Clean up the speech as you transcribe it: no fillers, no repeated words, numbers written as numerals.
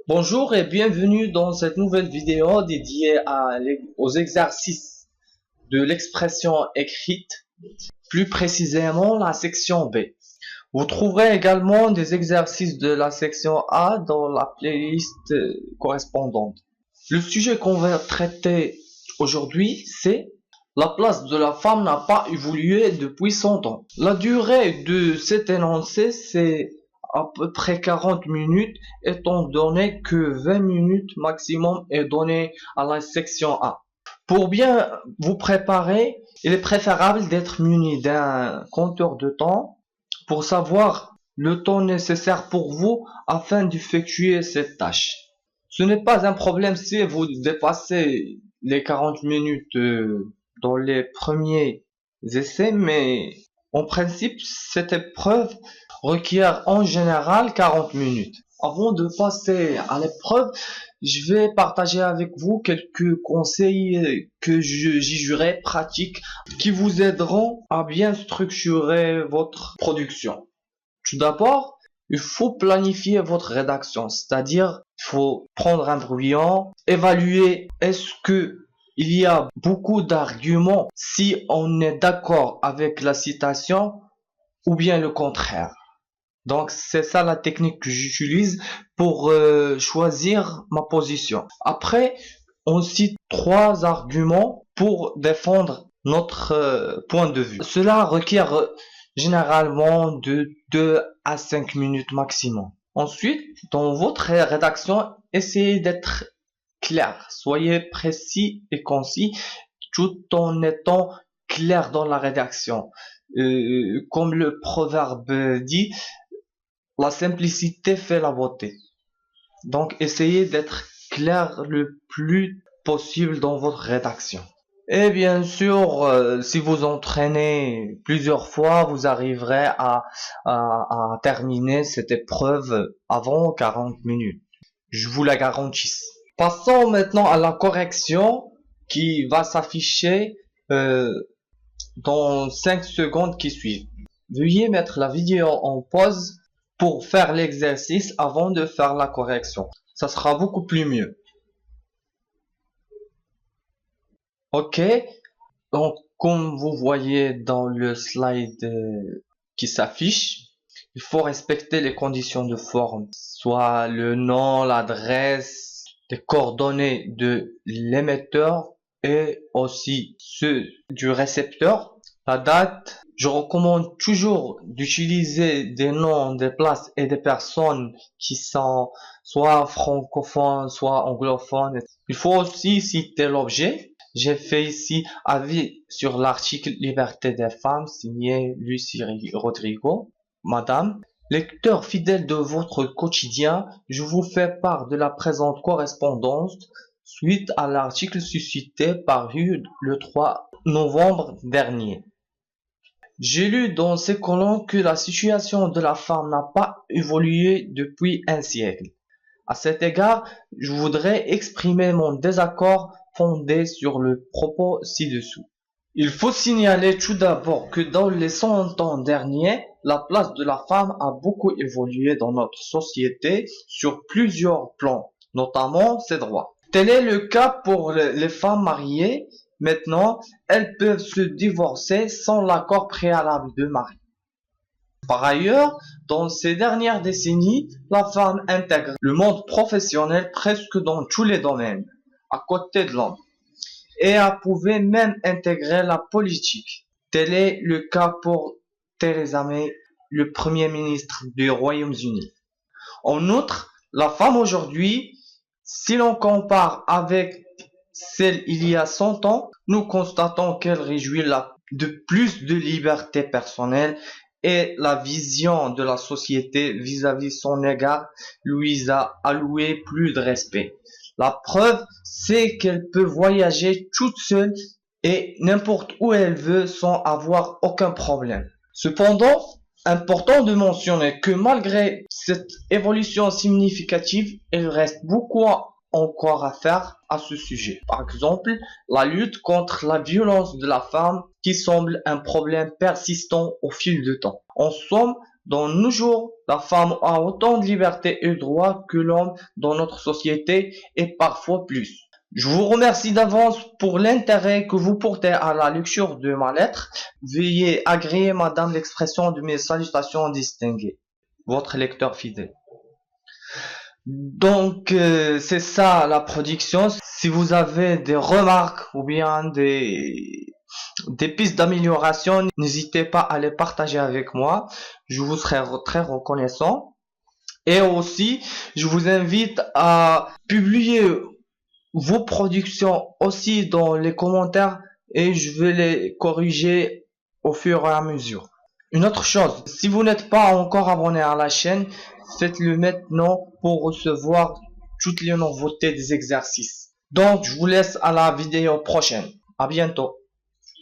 Bonjour et bienvenue dans cette nouvelle vidéo dédiée aux exercices de l'expression écrite, plus précisément la section B. Vous trouverez également des exercices de la section A dans la playlist correspondante. Le sujet qu'on va traiter aujourd'hui, c'est la place de la femme n'a pas évolué depuis 100 ans. La durée de cet énoncé, c'est à peu près 40 minutes, étant donné que 20 minutes maximum est donné à la section A. Pour bien vous préparer, il est préférable d'être muni d'un compteur de temps pour savoir le temps nécessaire pour vous afin d'effectuer cette tâche. Ce n'est pas un problème si vous dépassez les 40 minutes dans les premiers essais, mais en principe, cette épreuve requiert en général 40 minutes. Avant de passer à l'épreuve, je vais partager avec vous quelques conseils que j'y jugerai pratiques qui vous aideront à bien structurer votre production. Tout d'abord, il faut planifier votre rédaction, c'est-à-dire il faut prendre un brouillon, évaluer est-ce que il y a beaucoup d'arguments si on est d'accord avec la citation ou bien le contraire. Donc c'est ça la technique que j'utilise pour choisir ma position. Après, on cite 3 arguments pour défendre notre point de vue. Cela requiert généralement de 2 à 5 minutes maximum. Ensuite, dans votre rédaction, essayez d'être clair, soyez précis et concis tout en étant clair dans la rédaction. Comme le proverbe dit, la simplicité fait la beauté. Donc, essayez d'être clair le plus possible dans votre rédaction. Et bien sûr, si vous entraînez plusieurs fois, vous arriverez à terminer cette épreuve avant 40 minutes. Je vous la garantis. Passons maintenant à la correction qui va s'afficher dans 5 secondes qui suivent. Veuillez mettre la vidéo en pause pour faire l'exercice avant de faire la correction. Ça sera beaucoup plus mieux. Ok, donc comme vous voyez dans le slide qui s'affiche, il faut respecter les conditions de forme, soit le nom, l'adresse, les coordonnées de l'émetteur et aussi ceux du récepteur, la date. Je recommande toujours d'utiliser des noms des places et des personnes qui sont soit francophones, soit anglophones. Il faut aussi citer l'objet. J'ai fait ici avis sur l'article Liberté des femmes signé Lucie Rodrigo. Madame, lecteur fidèle de votre quotidien, je vous fais part de la présente correspondance suite à l'article suscité paru le 3 novembre dernier. J'ai lu dans ces colonnes que la situation de la femme n'a pas évolué depuis un siècle. À cet égard, je voudrais exprimer mon désaccord fondé sur le propos ci-dessous. Il faut signaler tout d'abord que dans les 100 ans derniers, la place de la femme a beaucoup évolué dans notre société sur plusieurs plans, notamment ses droits. Tel est le cas pour les femmes mariées. Maintenant, elles peuvent se divorcer sans l'accord préalable de mari. Par ailleurs, dans ces dernières décennies, la femme intègre le monde professionnel presque dans tous les domaines, à côté de l'homme, et a pouvait même intégrer la politique. Tel est le cas pour Theresa May, le Premier ministre du Royaume-Uni. En outre, la femme aujourd'hui, si l'on compare avec celle il y a 100 ans, nous constatons qu'elle réjouit de plus de liberté personnelle et la vision de la société vis-à-vis son égard lui a alloué plus de respect. La preuve, c'est qu'elle peut voyager toute seule et n'importe où elle veut sans avoir aucun problème. Cependant, important de mentionner que malgré cette évolution significative, il reste beaucoup encore à faire à ce sujet. Par exemple, la lutte contre la violence de la femme qui semble un problème persistant au fil du temps. En somme, Dans nos jours, la femme a autant de liberté et de droits que l'homme dans notre société et parfois plus. Je vous remercie d'avance pour l'intérêt que vous portez à la lecture de ma lettre. Veuillez agréer, madame, l'expression de mes salutations distinguées. Votre lecteur fidèle. Donc, c'est ça la production. Si vous avez des remarques ou bien des pistes d'amélioration, n'hésitez pas à les partager avec moi. Je vous serai très reconnaissant. Et aussi, je vous invite à publier vos productions aussi dans les commentaires et je vais les corriger au fur et à mesure. Une autre chose, si vous n'êtes pas encore abonné à la chaîne, faites-le maintenant pour recevoir toutes les nouveautés des exercices. Donc, je vous laisse à la vidéo prochaine. À bientôt.